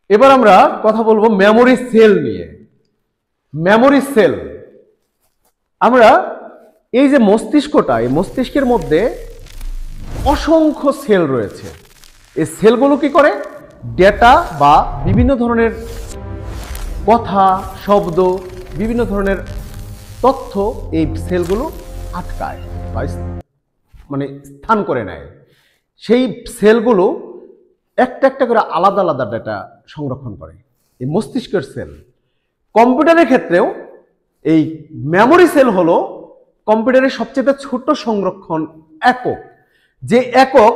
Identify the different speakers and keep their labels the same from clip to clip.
Speaker 1: এবার আমরা কথা বলবো মেমোরি সেল নিয়ে। মেমোরি সেল, আমরা এই যে মস্তিষ্কটা, এই মস্তিষ্কের মধ্যে অসংখ্য সেল রয়েছে। এই সেলগুলো কি করে? ডেটা বা বিভিন্ন ধরনের কথা, শব্দ, বিভিন্ন ধরনের তথ্য এই সেলগুলো আটকায় বা মানে স্থান করে নেয়। সেই সেলগুলো একটা একটা করে আলাদা আলাদা ডেটা সংরক্ষণ করে, এই মস্তিষ্কের সেল। কম্পিউটারের ক্ষেত্রেও এই মেমোরি সেল হলো কম্পিউটারের সবচেয়ে ছোট সংরক্ষণ একক, যে একক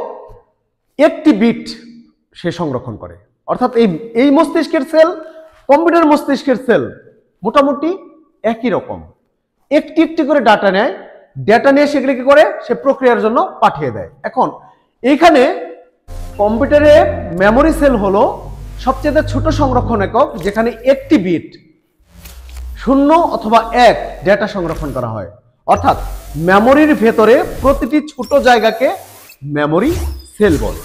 Speaker 1: একটি বিট সে সংরক্ষণ করে। অর্থাৎ এই মস্তিষ্কের সেল, কম্পিউটার মস্তিষ্কের সেল মোটামুটি একই রকম, একটি একটি করে ডাটা নেয়, ডেটা নিয়ে সেগুলো কি করে? সে প্রক্রিয়ার জন্য পাঠিয়ে দেয়। এখন এইখানে কম্পিউটারে মেমোরি সেল হলো সবচেয়ে ছোট সংরক্ষণ একক, যেখানে একটি বিট 0 অথবা 1 ডেটা সংরক্ষণ করা হয়। অর্থাৎ মেমোরির ভেতরে প্রতিটি ছোট জায়গাকে মেমোরি সেল বলে।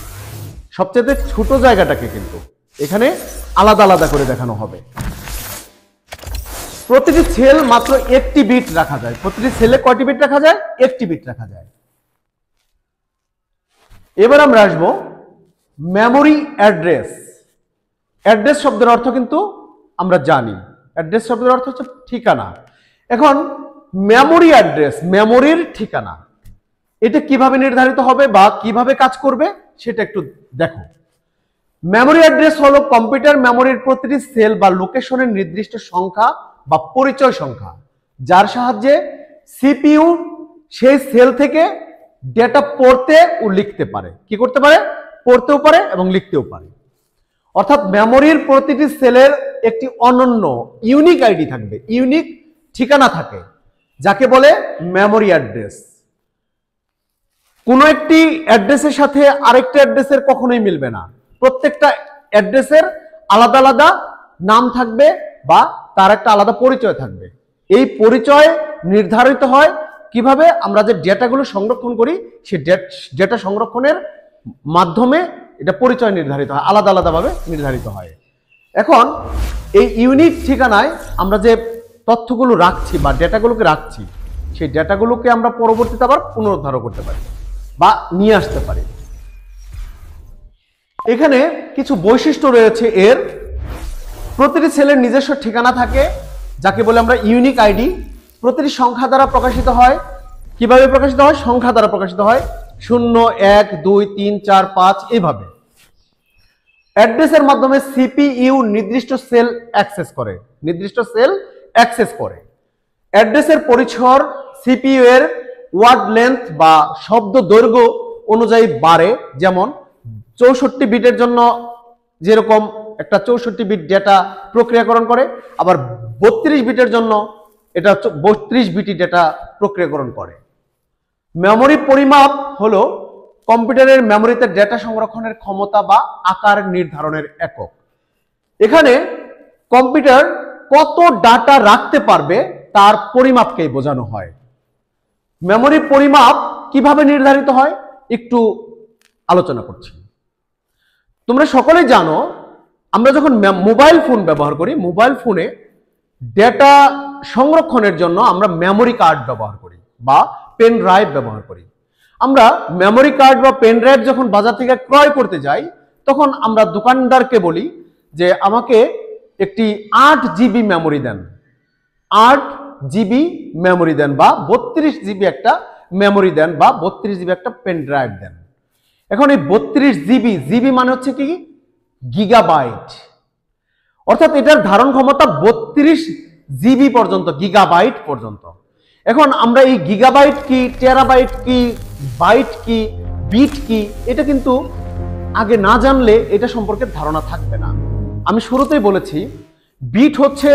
Speaker 1: সবচেয়ে ছোট জায়গাটাকে কিন্তু এখানে আলাদা আলাদা করে দেখানো হবে। প্রতিটি সেল মাত্র একটি বিট রাখা যায়। প্রতিটি সেলে কয়টি বিট রাখা যায়? একটি বিট রাখা যায়। এবার আমরা আসবো মেমোরি অ্যাড্রেস। অ্যাড্রেস শব্দের অর্থ কিন্তু আমরা জানি, অ্যাড্রেস শব্দের অর্থ হচ্ছে ঠিকানা। এখন মেমোরি অ্যাড্রেস, মেমোরির ঠিকানা, এটা কিভাবে নির্ধারিত হবে বা কিভাবে কাজ করবে সেটা একটু দেখো। মেমোরি অ্যাড্রেস হলো কম্পিউটার মেমোরির প্রতিটি সেল বা লোকেশনের নির্দিষ্ট সংখ্যা বা পরিচয় সংখ্যা, যার সাহায্যে সিপিইউ সেই সেল থেকে ডেটা পড়তে ও লিখতে পারে। কি করতে পারে? পড়তেও পারে এবং লিখতেও পারে। অর্থাৎ মেমোরির প্রতিটি সেলের একটি অনন্য ইউনিক আইডি থাকবে, ইউনিক ঠিকানা থাকে, যাকে বলে মেমোরি অ্যাড্রেস। কোনো একটি অ্যাড্রেসের সাথে আরেকটা অ্যাড্রেসের কখনোই মিলবে না। প্রত্যেকটা অ্যাড্রেসের আলাদা আলাদা নাম থাকবে বা তার একটা আলাদা পরিচয় থাকবে। এই পরিচয় নির্ধারিত হয় কিভাবে? আমরা যে ডেটাগুলো সংরক্ষণ করি সেই ডেটা সংরক্ষণের মাধ্যমে এটা পরিচয় নির্ধারিত হয়, আলাদা আলাদাভাবে নির্ধারিত হয়। এখন এই ইউনিক ঠিকানায় আমরা যে তথ্যগুলো রাখছি বা ডেটাগুলোকে রাখছি, সেই ডেটাগুলোকে আমরা পরবর্তীতে আবার পুনরুদ্ধার করতে পারি বা নিয়ে আসতে পারি। এখানে কিছু বৈশিষ্ট্য রয়েছে এর। প্রতিটি সেলের নিজস্ব ঠিকানা থাকে, যাকে বলে আমরা ইউনিক আইডি। প্রতিটি সংখ্যা দ্বারা প্রকাশিত হয়। কিভাবে প্রকাশিত হয়? সংখ্যা দ্বারা প্রকাশিত হয়, 0, 1, 2, 3, 4, 5 এইভাবে। অ্যাড্রেসের মাধ্যমে সিপিইউ নির্দিষ্ট সেল অ্যাক্সেস করে, নির্দিষ্ট সেল অ্যাক্সেস করে। অ্যাড্রেসের পরিসর সিপিইউ এর ওয়ার্ড লেন্থ বা শব্দ দৈর্ঘ্য অনুযায়ী বাড়ে। যেমন 64 বিটের জন্য যেরকম একটা 64 বিট ডেটা প্রক্রিয়াকরণ করে, আবার 32 বিটের জন্য এটা 32 বিটি ডেটা প্রক্রিয়াকরণ করে। মেমোরি পরিমাপ হলো কম্পিউটারের মেমোরিতে ডেটা সংরক্ষণের ক্ষমতা বা আকার নির্ধারণের একক। এখানে কম্পিউটার কত ডাটা রাখতে পারবে তার পরিমাপকেই বোঝানো হয়। মেমোরি পরিমাপ কিভাবে নির্ধারিত হয় একটু আলোচনা করছি। তোমরা সকলেই জানো, আমরা যখন মোবাইল ফোন ব্যবহার করি, মোবাইল ফোনে ডেটা সংরক্ষণের জন্য আমরা মেমোরি কার্ড ব্যবহার করি বা পেন ড্রাইভ ব্যবহার করি। আমরা মেমোরি কার্ড বা পেন ড্রাইভ যখন বাজার থেকে ক্রয় করতে যাই, তখন আমরা দোকানদারকে বলি যে আমাকে একটি 8 জিবি মেমোরি দেন, 8 জিবি মেমোরি দেন, বা 32 জিবি একটা মেমোরি দেন, বা 32 জিবি একটা পেন ড্রাইভ দেন। এখন এই 32 জিবি, জিবি মানে হচ্ছে কি? গিগাবাইট। অর্থাৎ এটার ধারণ ক্ষমতা 32 জিবি পর্যন্ত, গিগাবাইট পর্যন্ত। এখন আমরা এই গিগাবাইট কি, টেরাবাইট কি, বাইট কি, বিট কি, এটা কিন্তু আগে না জানলে এটা সম্পর্কে ধারণা থাকবে না। আমি শুরুতেই বলেছি, বিট হচ্ছে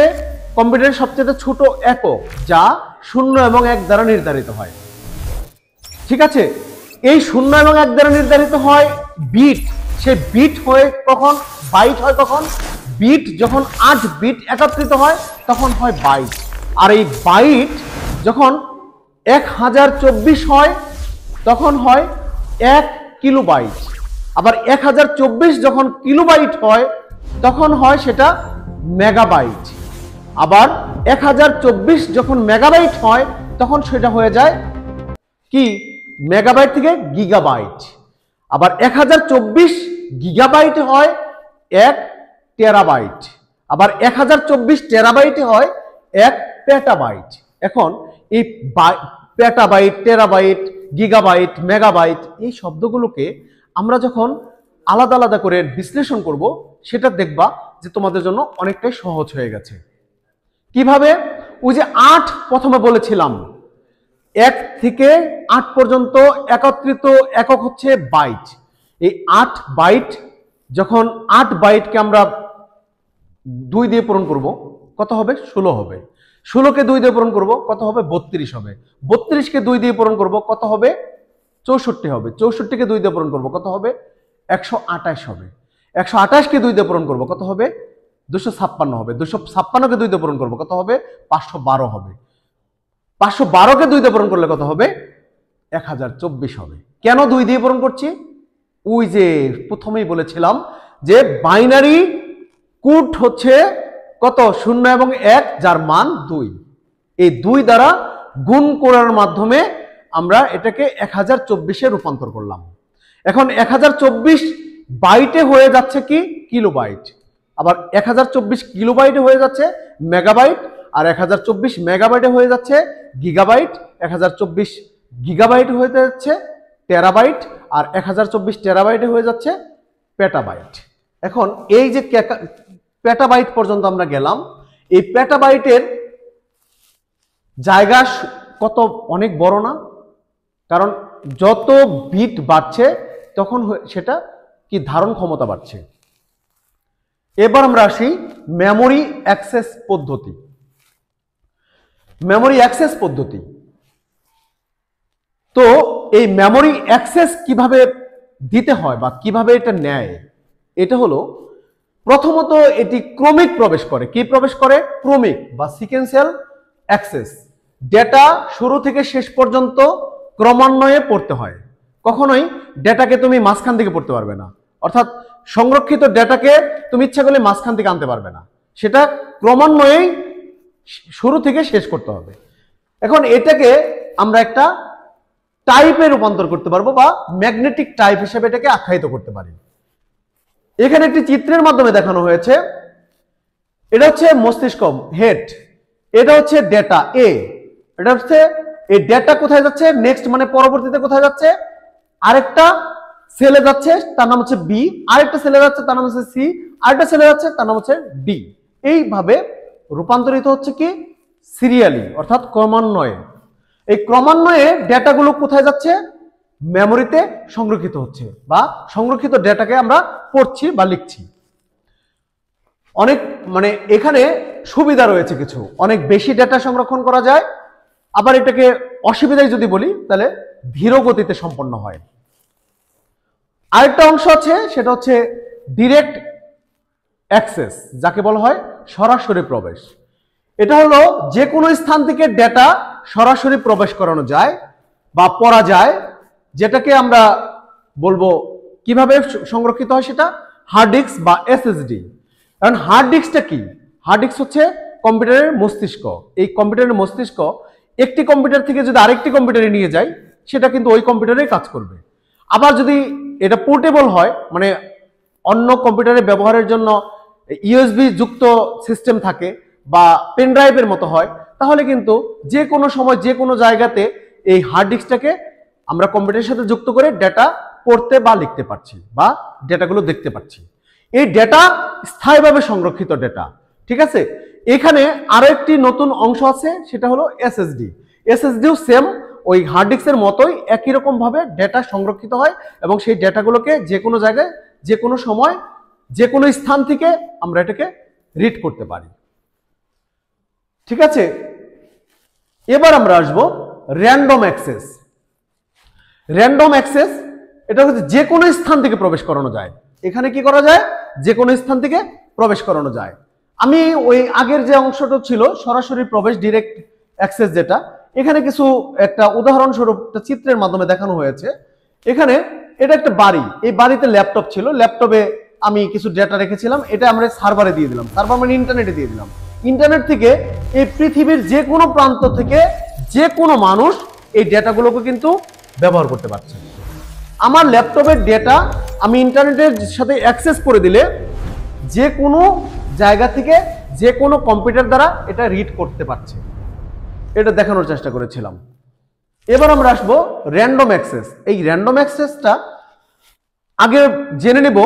Speaker 1: কম্পিউটারের সবচেয়ে ছোট একক, যা 0 এবং 1 দ্বারা নির্ধারিত হয়। ঠিক আছে, এই 0 এবং 1 দ্বারা নির্ধারিত হয় বিট। সে বিট হয়ে কখন বাইট হয়? কখন বিট যখন 8 বিট একত্রিত হয় তখন হয় বাইট। আর এই বাইট যখন 1024 হয় তখন হয় 1 কিলোবাইট। আবার 1024 যখন কিলোবাইট হয় তখন হয় সেটা মেগাবাইট। আবার 1024 যখন মেগাবাইট হয় তখন সেটা হয়ে যায় কি মেগাবাইট থেকে গিগাবাইট। আবার 1024 গিগাবাইট হয় 1 টেরাবাইট। আবার 1024 টেরাবাইট হয় 1 পেটাবাইট। এখন এই পেটাবাইট, টেরাবাইট, গিগাবাইট, মেগাবাইট এই শব্দগুলোকে আমরা যখন আলাদা আলাদা করে বিশ্লেষণ করব সেটা দেখবা যে তোমাদের জন্য অনেকটাই সহজ হয়ে গেছে। কিভাবে? ওই যে 8 প্রথমে বলেছিলাম, 1 থেকে 8 পর্যন্ত একত্রিত একক হচ্ছে বাইট। এই 8 বাইট, যখন 8 বাইটকে আমরা 2 দিয়ে পূরণ করব কত হবে? 16 হবে। 16কে 2 দিয়ে পূরণ করব কত হবে? 32 হবে। 32কে 2 দিয়ে পূরণ করব কত হবে? 64 হবে। 64কে 2 দিয়ে পূরণ করব কত হবে? 128 হবে। 128কে 2 দিয়ে পূরণ করব কত হবে? 256 হবে। 256কে 2 দিয়ে পূরণ করব কত হবে? 512 হবে। 512কে 2 দিয়ে পূরণ করলে কত হবে? 1024 হবে। কেন 2 দিয়ে পূরণ করছি? ওই যে প্রথমেই বলেছিলাম যে বাইনারি কোড হচ্ছে কত? 0 এবং 1, যার মান 2। এই 2 দ্বারা গুণ করার মাধ্যমে আমরা এটাকে 1024-এ রূপান্তর করলাম। এখন 1024 বাইটে হয়ে যাচ্ছে কি? কিলোবাইট। আবার 1024 কিলোবাইটে হয়ে যাচ্ছে মেগাবাইট। আর 1024 মেগাবাইটে হয়ে যাচ্ছে গিগাবাইট। 1024 গিগাবাইটে হয়ে যাচ্ছে টেরাবাইট। আর 1024 টেরাবাইটে হয়ে যাচ্ছে পেটাবাইট। এখন এই যে পেটাবাইট পর্যন্ত আমরা গেলাম, এই পেটাবাইটের জায়গা কত অনেক বড় না? কারণ যত বিট বাড়ছে তখন সেটা কি ধারণ ক্ষমতা বাড়ছে। এবার আমরা আসি মেমোরি অ্যাক্সেস পদ্ধতি। মেমোরি অ্যাক্সেস পদ্ধতি, তো এই মেমোরি অ্যাক্সেস কিভাবে দিতে হয় বা কিভাবে এটা নেয়? এটা হলো প্রথমত এটি ক্রমিক প্রবেশ করে। কি প্রবেশ করে? ক্রমিক বা সিকোয়েন্সিয়াল অ্যাক্সেস। ডেটা শুরু থেকে শেষ পর্যন্ত ক্রমান্বয়ে পড়তে হয়। কখনোই ডেটাকে তুমি মাঝখান থেকে পড়তে পারবে না। অর্থাৎ সংরক্ষিত ডেটাকে তুমি ইচ্ছা করলে মাঝখান থেকে আনতে পারবে না, সেটা ক্রমান্বয়েই শুরু থেকে শেষ করতে হবে। এখন এটাকে আমরা একটা টাইপে রূপান্তর করতে পারবো বা ম্যাগনেটিক টাইপ হিসেবে এটাকে আখ্যায়িত করতে পারি। এখানে একটি চিত্রের মাধ্যমে দেখানো হয়েছে। এটা হচ্ছে মস্তিষ্ক, হেড। এটা হচ্ছে ডেটা এ। এটা হচ্ছে এই ডেটা কোথায় যাচ্ছে? নেক্সট মানে পরবর্তীতে কোথায় যাচ্ছে? আরেকটা সেলে যাচ্ছে, তার নাম হচ্ছে বি। আরেকটা সেলে যাচ্ছে, তার নাম হচ্ছে সি। আরেকটা সেলে যাচ্ছে, তার নাম হচ্ছে ডি। এইভাবে রূপান্তরিত হচ্ছে কি? সিরিয়ালি, অর্থাৎ ক্রমান্বয়ে। এই ক্রমান্বয়ে ডেটাগুলো কোথায় যাচ্ছে? মেমোরিতে সংরক্ষিত হচ্ছে বা সংরক্ষিত ডেটাকে আমরা পড়ছি বা লিখছি। অনেক মানে এখানে সুবিধা রয়েছে কিছু, অনেক বেশি ডেটা সংরক্ষণ করা যায়। আবার এটাকে অসুবিধায় যদি বলি তাহলে ধীর গতিতে সম্পন্ন হয়। আরেকটা অংশ আছে, সেটা হচ্ছে ডিরেক্ট অ্যাক্সেস, যাকে বলা হয় সরাসরি প্রবেশ। এটা হলো যে কোনো স্থান থেকে ডেটা সরাসরি প্রবেশ করানো যায় বা পড়া যায়, যেটাকে আমরা বলবো কিভাবে সংরক্ষিত হয় সেটা হার্ড ডিস্ক বা এসএসডি। কারণ হার্ড ডিস্কটা কি? হার্ড ডিস্ক হচ্ছে কম্পিউটারের মস্তিষ্ক। এই কম্পিউটারের মস্তিষ্ক একটি কম্পিউটার থেকে যদি আরেকটি কম্পিউটারে নিয়ে যায়, সেটা কিন্তু ওই কম্পিউটারেই কাজ করবে। আবার যদি এটা পোর্টেবল হয়, মানে অন্য কম্পিউটারে ব্যবহারের জন্য ইউএসবি যুক্ত সিস্টেম থাকে বা পেন ড্রাইভের মতো হয়, তাহলে কিন্তু যে কোনো সময় যে কোনো জায়গাতে এই হার্ড ডিস্কটাকে আমরা কম্পিউটারের সাথে যুক্ত করে ডেটা পড়তে বা লিখতে পারছি বা ডেটাগুলো দেখতে পাচ্ছি। এই ডেটা স্থায়ীভাবে সংরক্ষিত ডেটা। ঠিক আছে, এখানে আরো একটি নতুন অংশ আছে, সেটা হলো এসএসডি। এসএসডিও সেম ওই হার্ড ডিস্কের মতোই একই রকম ভাবে ডেটা সংরক্ষিত হয় এবং সেই ডেটাগুলোকে যে কোনো জায়গায় যে কোনো সময় যে কোনো স্থান থেকে আমরা এটাকে রিড করতে পারি। ঠিক আছে, এবার আমরা আসবো র্যান্ডম অ্যাক্সেস। র্যান্ডম অ্যাক্সেস এটা হচ্ছে যে কোনো স্থান থেকে প্রবেশ করানো যায়। এখানে কি করা যায়? যে কোনো স্থান থেকে প্রবেশ করানো যায়। আমি ওই আগের যে অংশটা ছিল সরাসরি প্রবেশ, ডিরেক্ট অ্যাক্সেস, যেটা এখানে কিছু একটা উদাহরণস্বরূপ একটা চিত্রের মাধ্যমে দেখানো হয়েছে। এখানে এটা একটা বাড়ি, এই বাড়িতে ল্যাপটপ ছিল, ল্যাপটপে আমি কিছু ডেটা রেখেছিলাম, এটা আমরা সার্ভারে দিয়ে দিলাম, সার্ভার মানে ইন্টারনেটে দিয়ে দিলাম। ইন্টারনেট থেকে এই পৃথিবীর যে কোনো প্রান্ত থেকে যে কোনো মানুষ এই ডেটাগুলোকে কিন্তু ব্যবহার করতে পারছে। আমার ল্যাপটপের ডেটা আমি ইন্টারনেটের সাথে অ্যাক্সেস করে দিলে যে কোনো জায়গা থেকে যে কোনো কম্পিউটার দ্বারা এটা রিড করতে পারছে, এটা দেখানোর চেষ্টা করেছিলাম। এবার আমরা আসবো র্যান্ডম অ্যাক্সেস। এই র্যান্ডম অ্যাক্সেসটা আগে জেনে নেব।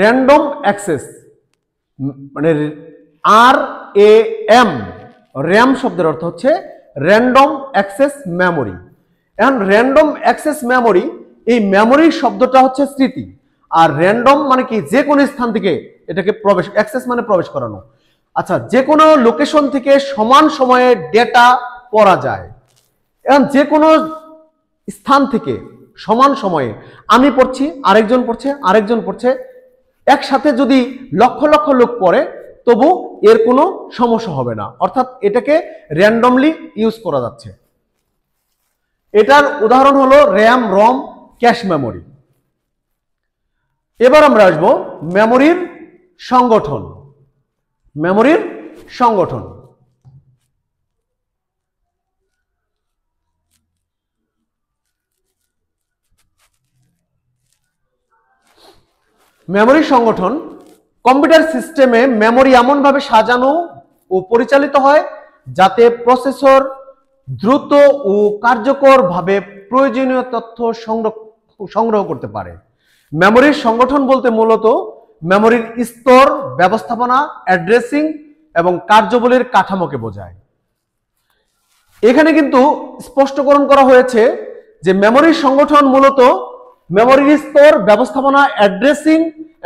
Speaker 1: র্যান্ডম অ্যাক্সেস মানে RAM, র্যাম শব্দের অর্থ হচ্ছে র্যান্ডম অ্যাক্সেস মেমোরি। এখন র্যান্ডম অ্যাক্সেস মেমোরি, এই মেমোরির শব্দটা হচ্ছে স্মৃতি, আর র্যান্ডম মানে কি যে কোনো স্থান থেকে এটাকে প্রবেশ, অ্যাক্সেস মানে প্রবেশ করানো। আচ্ছা, যে কোনো লোকেশন থেকে সমান সময়ে ডেটা পড়া যায়। এখন যে কোনো স্থান থেকে সমান সময়ে আমি পড়ছি, আরেকজন পড়ছে, আরেকজন পড়ছে, একসাথে যদি লক্ষ লক্ষ লোক পড়ে তবু এর কোনো সমস্যা হবে না, অর্থাৎ এটাকে র্যান্ডমলি ইউজ করা যাচ্ছে। এটার উদাহরণ হলো র্যাম, রম, ক্যাশ মেমোরি। এবার আমরা আসবো মেমোরির সংগঠন। মেমোরির সংগঠন, মেমোরির সংগঠন। কম্পিউটার সিস্টেমে মেমোরি এমনভাবে সাজানো ও পরিচালিত হয় যাতে প্রসেসর দ্রুত ও কার্যকরভাবে প্রয়োজনীয় তথ্য সংগ্রহ করতে পারে। মেমোরির সংগঠন বলতে মূলত মেমোরির স্তর, ব্যবস্থাপনা, অ্যাড্রেসিং এবং কার্যাবলীর কাঠামোকে বোঝায়। এখানে কিন্তু স্পষ্টকরণ করা হয়েছে যে মেমোরির সংগঠন মূলত মেমোরির স্তর, ব্যবস্থাপনা, অ্যাড্রেসিং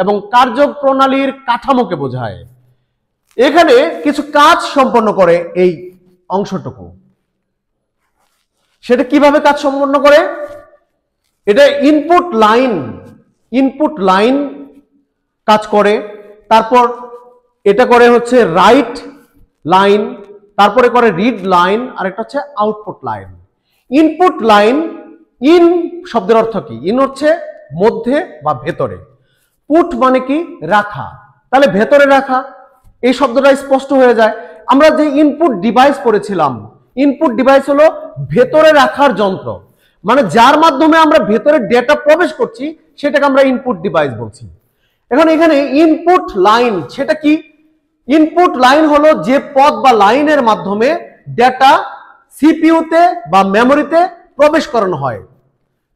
Speaker 1: এবং কার্যপ্রণালীর কাঠামোকে বোঝায়। এখানে কিছু কাজ সম্পন্ন করে এই অংশটুকু। সেটা কিভাবে কাজ সম্পন্ন করে? এটা ইনপুট লাইন কাজ করে, তারপর এটা করে হচ্ছে রাইট লাইন, তারপরে করে রিড লাইন, আর একটা হচ্ছে output line. Input line, in শব্দের অর্থ কি? ইন হচ্ছে মধ্যে বা ভেতরে, পুট মানে কি? রাখা, তাহলে ভেতরে রাখা, এই শব্দটা স্পষ্ট হয়ে যায়। আমরা যে ইনপুট ডিভাইস পড়েছিলাম, ইনপুট ডিভাইস হলো ভেতরে রাখার যন্ত্র, মানে যার মাধ্যমে আমরা ভেতরে ডেটা প্রবেশ করছি সেটাকে আমরা ইনপুট ডিভাইস বলছি। এখন এখানে ইনপুট লাইন, সেটা কি? ইনপুট লাইন হলো যে পথ বা লাইনের মাধ্যমে ডেটা সিপিইউতে বা মেমোরিতে প্রবেশ করানো হয়।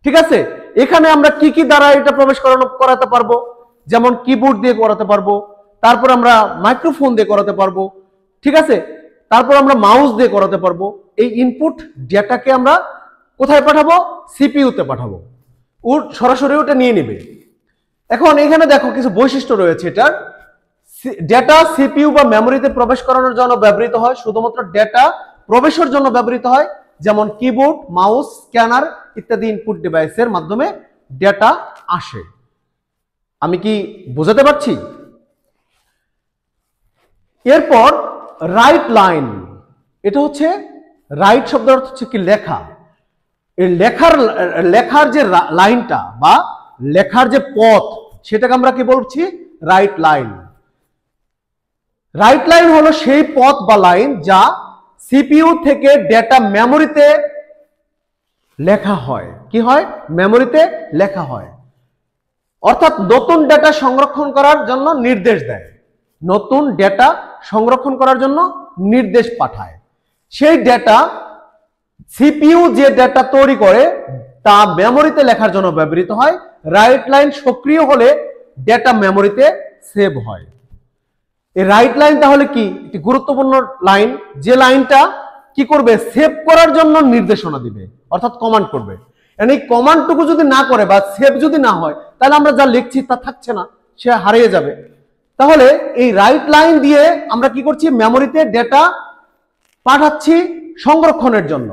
Speaker 1: ঠিক আছে, এখানে আমরা কি কি দ্বারা এটা প্রবেশ করাতে পারবো? যেমন কিবোর্ড দিয়ে করাতে পারবো, তারপর আমরা মাইক্রোফোন দিয়ে করাতে পারবো, ঠিক আছে, তারপর আমরা মাউস দিয়ে করাতে পারবো। এই ইনপুট ডেটাকে আমরা কোথায় পাঠাবো? সিপিইউতে পাঠাবো, ও সরাসরি ওটা নিয়ে নেবে। এখন এখানে দেখো কিছু বৈশিষ্ট্য রয়েছে এটার। ডেটা সিপিইউ বা মেমোরিতে প্রবেশ করানোর জন্য ব্যবহৃত হয়, শুধুমাত্র ডেটা প্রবেশের জন্য ব্যবহৃত হয়, যেমন কিবোর্ড, মাউস, স্ক্যানার ইত্যাদি ইনপুট ডিভাইসের মাধ্যমে ডেটা আসে। আমি কি বোঝাতে পারছি? এরপর রাইট লাইন, এটা হচ্ছে রাইট শব্দের অর্থ হচ্ছে কি? লেখা। এই লেখার যে লাইনটা বা লেখার যে পথ, সেটাকে আমরা কি বলছি? Right line. রাইট লাইন হলো সেই পথ বা লাইন যা সিপিইউ থেকে ডেটা মেমোরিতে লেখা হয়। কি হয়? মেমোরিতে লেখা হয়, অর্থাৎ নতুন ডেটা সংরক্ষণ করার জন্য নির্দেশ দেয়, নতুন ডেটা সংরক্ষণ করার জন্য নির্দেশ পাঠায়। সেই ডেটা সিপিইউ যে ডেটা তৈরি করে তা মেমোরিতে লেখার জন্য ব্যবহৃত হয়। রাইট লাইন সক্রিয় হলে ডেটা মেমোরিতে সেভ হয়। এই রাইট লাইন তাহলে কি? একটি গুরুত্বপূর্ণ লাইন, যে লাইনটা কি করবে? সেভ করার জন্য নির্দেশনা দিবে, অর্থাৎ কমান্ড করবে। এই কমান্ডটুকু যদি না করে বা সেভ যদি না হয়, তাহলে আমরা যা লিখছি তা থাকছে না, সে হারিয়ে যাবে। তাহলে এই রাইট লাইন দিয়ে আমরা কি করছি? মেমোরিতে ডেটা পাঠাচ্ছি সংরক্ষণের জন্য।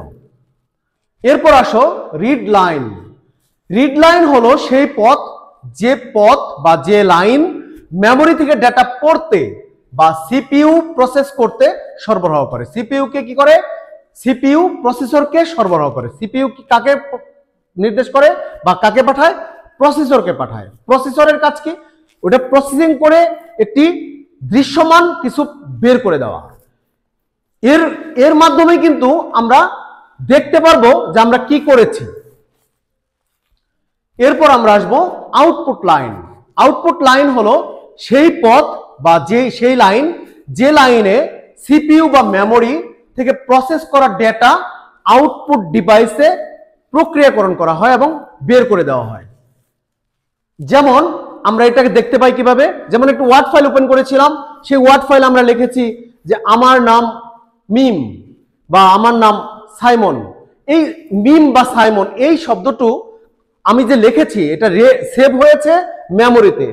Speaker 1: এরপর আসো রিড লাইন। রিড লাইন হলো সেই পথ, যে পথ বা যে লাইন মেমোরি থেকে ডেটা পড়তে বা সিপিইউ প্রসেস করতে সরবরাহ করে। সিপিইউ কে কি করে? সিপিইউ প্রসেসরকে সরবরাহ করে। সিপিইউ কাকে নির্দেশ করে বা কাকে পাঠায়? প্রসেসরকে পাঠায়। প্রসেসরের কাজ কি? ওটা প্রসেসিং করে একটি দৃশ্যমান কিছু বের করে দেওয়া। এর মাধ্যমে কিন্তু আমরা দেখতে পারবো যে আমরা কি করেছি। এরপর আমরা আসবো আউটপুট লাইন। আউটপুট লাইন হলো সেই পথ বা সেই লাইন যে লাইনে সিপিইউ বা মেমোরি থেকে প্রসেস করা ডেটা আউটপুট ডিভাইসে প্রক্রিয়াকরণ করা হয় এবং বের করে দেওয়া হয়। যেমন আমরা এটাকে দেখতে পাই কিভাবে, যেমন একটা ওয়ার্ড ফাইল ওপেন করেছিলাম, সেই ওয়ার্ড ফাইল আমরা লিখেছি যে আমার নাম মিম বা আমার নাম সাইমন। এই মিম বা সাইমন এই শব্দটু আমি যে লিখেছি এটা সেভ হয়েছে মেমোরিতে।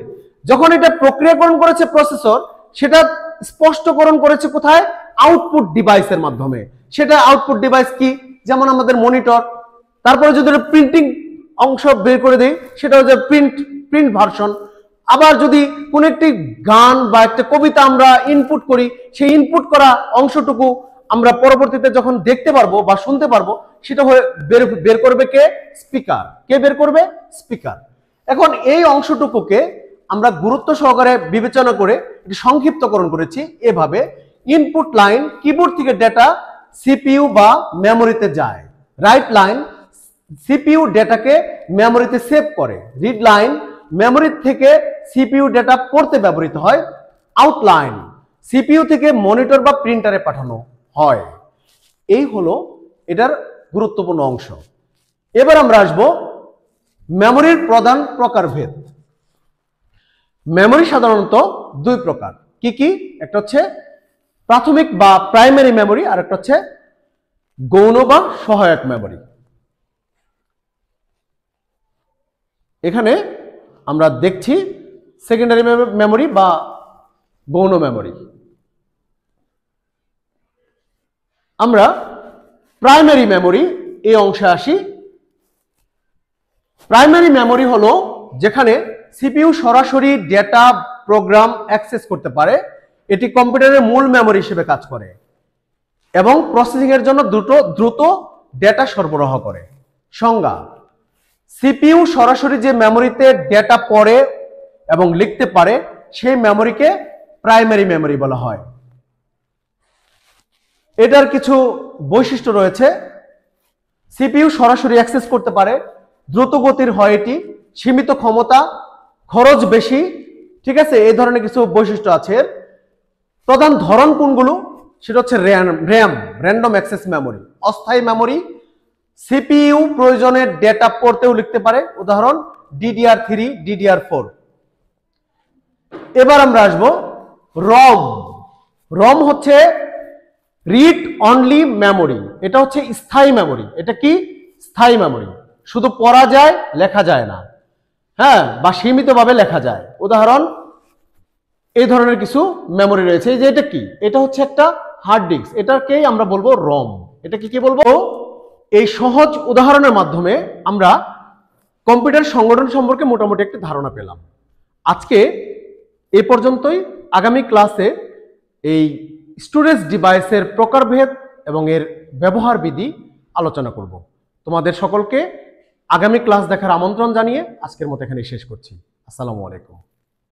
Speaker 1: যখন এটা প্রক্রিয়াকরণ করেছে প্রসেসর, সেটা স্পষ্টকরণ করেছে কোথায়? আউটপুট ডিভাইসের মাধ্যমে। সেটা আউটপুট ডিভাইস কি? যেমন আমাদের মনিটর। তারপরে যদি প্রিন্টিং অংশ বের করে দেই, সেটা হচ্ছে প্রিন্ট ভার্সন। আবার যদি কোন একটি গান বা একটা কবিতা আমরা ইনপুট করি, সেই ইনপুট করা অংশটুকু আমরা পরবর্তীতে যখন দেখতে পারবো বা শুনতে পারবো, সেটা বের করবে কে? স্পিকার। কে বের করবে? স্পিকার। এখন এই অংশটুকুকে আমরা গুরুত্ব সহকারে বিবেচনা করে এটি সংক্ষিপ্তকরণ করেছি এভাবে: ইনপুট লাইন কিবোর্ড থেকে ডেটা সিপিইউ বা মেমোরিতে যায়। রাইট লাইন সিপিইউ ডেটাকে মেমোরিতে সেভ করে। রিড লাইন মেমোরি থেকে সিপিইউ ডেটা পড়তে ব্যবহৃত হয়। আউট লাইন সিপিইউ থেকে মনিটর বা প্রিন্টারে পাঠানো হয়। এই হলো এটার গুরুত্বপূর্ণ অংশ। এবার আমরা আসবো মেমোরির প্রধান প্রকারভেদ। মেমোরি সাধারণত দুই প্রকার। কি কি? একটা হচ্ছে প্রাথমিক বা প্রাইমারি মেমোরি, আর একটা হচ্ছে গৌণ বা সহায়ক মেমোরি। এখানে আমরা দেখছি সেকেন্ডারি মেমোরি বা গৌণ মেমোরি। আমরা প্রাইমারি মেমোরি এই অংশে আসি। প্রাইমারি মেমোরি হলো যেখানে সিপিইউ সরাসরি ডেটা প্রোগ্রাম অ্যাক্সেস করতে পারে। এটি কম্পিউটারের মূল মেমোরি হিসেবে কাজ করে এবং প্রসেসিং এর জন্য দ্রুত ডেটা সরবরাহ করে। সংজ্ঞা: সিপিইউ সরাসরি যে মেমোরিতে ডেটা পড়ে এবং লিখতে পারে সেই মেমোরিকে প্রাইমারি মেমোরি বলা হয়। এটার কিছু বৈশিষ্ট্য রয়েছে। সিপিইউ সরাসরি অ্যাক্সেস করতে পারে, দ্রুত গতির হয় এটি, সীমিত ক্ষমতা, খরচ বেশি। ঠিক আছে, এই ধরনের কিছু বৈশিষ্ট্য আছে। প্রধান ধরন কোনগুলো? সেটা হচ্ছে র্যাম, র্যান্ডম অ্যাক্সেস মেমোরি। অস্থায়ী মেমোরি সিপিইউ প্রয়োজনে ডেটা পড়তেও লিখতে পারে, উদাহরণ DDR3, DDR4। এবার আমরা আসবো রম। রম হচ্ছে রিড অনলি মেমোরি। এটা হচ্ছে স্থায়ী মেমোরি। এটা কি? স্থায়ী মেমোরি, শুধু পড়া যায়, লেখা যায় না। হ্যাঁ, বা সীমিতভাবে লেখা যায়। উদাহরণ এই ধরনের কিছু মেমোরি রয়েছে। এই যে এটা কি? এটা হচ্ছে একটা হার্ড ডিস্ক। এটাকেই আমরা বলবো রম। এটা কি বলবো? এই সহজ উদাহরণের মাধ্যমে আমরা কম্পিউটার সংগঠন সম্পর্কে মোটামুটি একটা ধারণা পেলাম। আজকে এই পর্যন্তই। আগামী ক্লাসে এই স্টোরেজ ডিভাইসের প্রকারভেদ এবং এর ব্যবহার বিধি আলোচনা করব। তোমাদের সকলকে আগামী ক্লাস দেখার আমন্ত্রণ জানিয়ে আজকের মতো এখানে শেষ করছি। আসসালামু আলাইকুম।